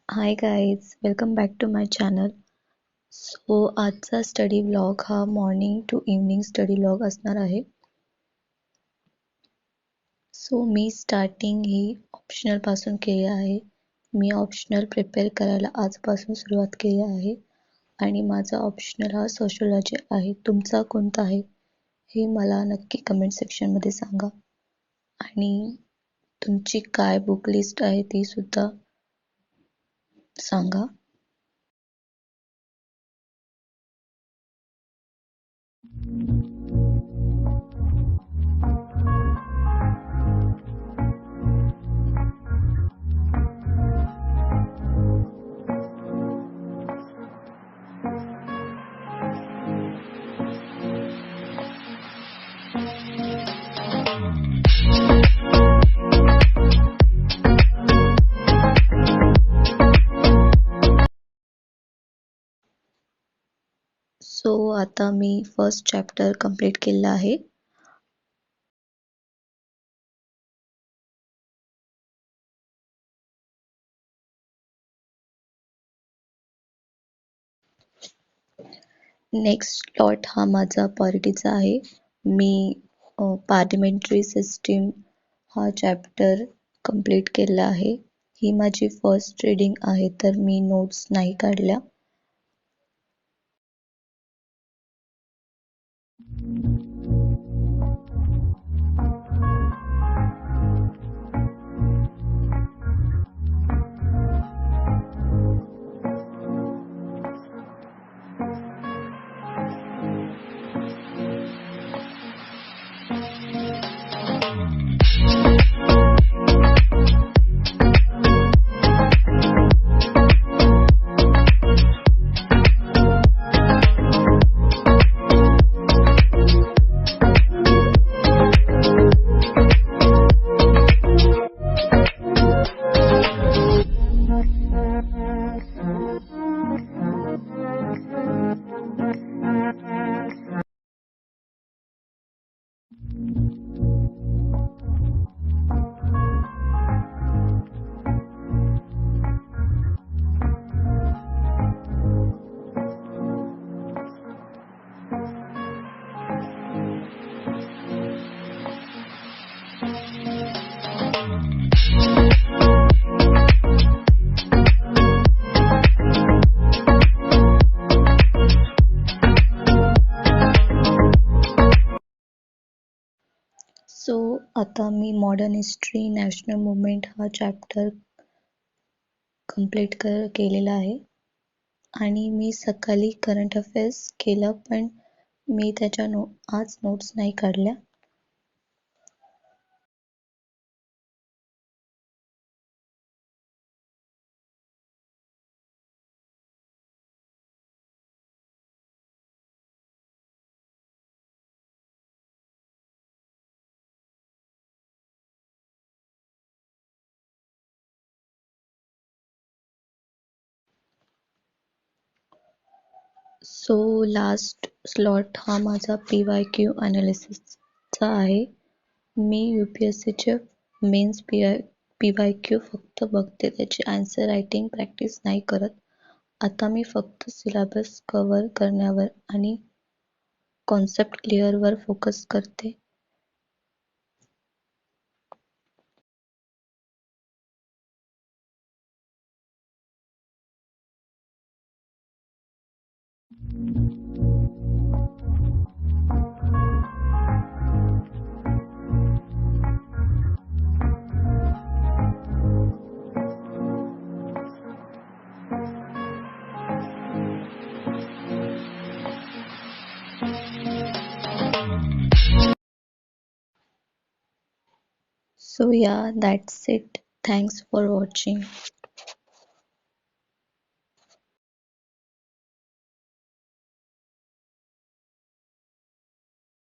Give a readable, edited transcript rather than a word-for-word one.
High guys, welcome back to my channel. So आजचा study vlog हा morning to evening study vlog असणार आहे. So मी starting ही ऑप्शनल पासून केली आहे. मी ऑप्शनल प्रिपेअर करायला आजपासून सुरुवात केली आहे आणि माझा ऑप्शनल हा सोशोलॉजी आहे. तुमचा कोणता आहे हे मला नक्की कमेंट सेक्शनमध्ये सांगा आणि तुमची काय बुक लिस्ट आहे ती सुद्धा सांगा. सो आता मी फर्स्ट चॅप्टर कंप्लीट केलेला आहे. नेक्स्ट स्लॉट हा माझा पॉलिटीचा आहे. मी पार्लिमेंटरी सिस्टीम हा चॅप्टर कंप्लीट केला आहे. ही माझी फर्स्ट रीडिंग आहे, तर मी नोट्स नाही काढल्या. सो आता मी मॉडर्न हिस्ट्री नॅशनल मुवमेंट हा चॅप्टर कंप्लीट केलेला आहे आणि मी सकाळी करंट अफेअर्स केलं, पण मी त्याच्या आज नोट्स नाही काढल्या. सो लास्ट स्लॉट हा माझा PYQ अनालिसिसचा आहे. मी UPSCचे मेन्स PYQ फक्त बघते, त्याची आन्सर रायटिंग प्रॅक्टिस नाही करत. आता मी फक्त सिलेबस कव्हर करण्यावर आणि कॉन्सेप्ट क्लिअरवर फोकस करते. So yeah, that's it. Thanks for watching.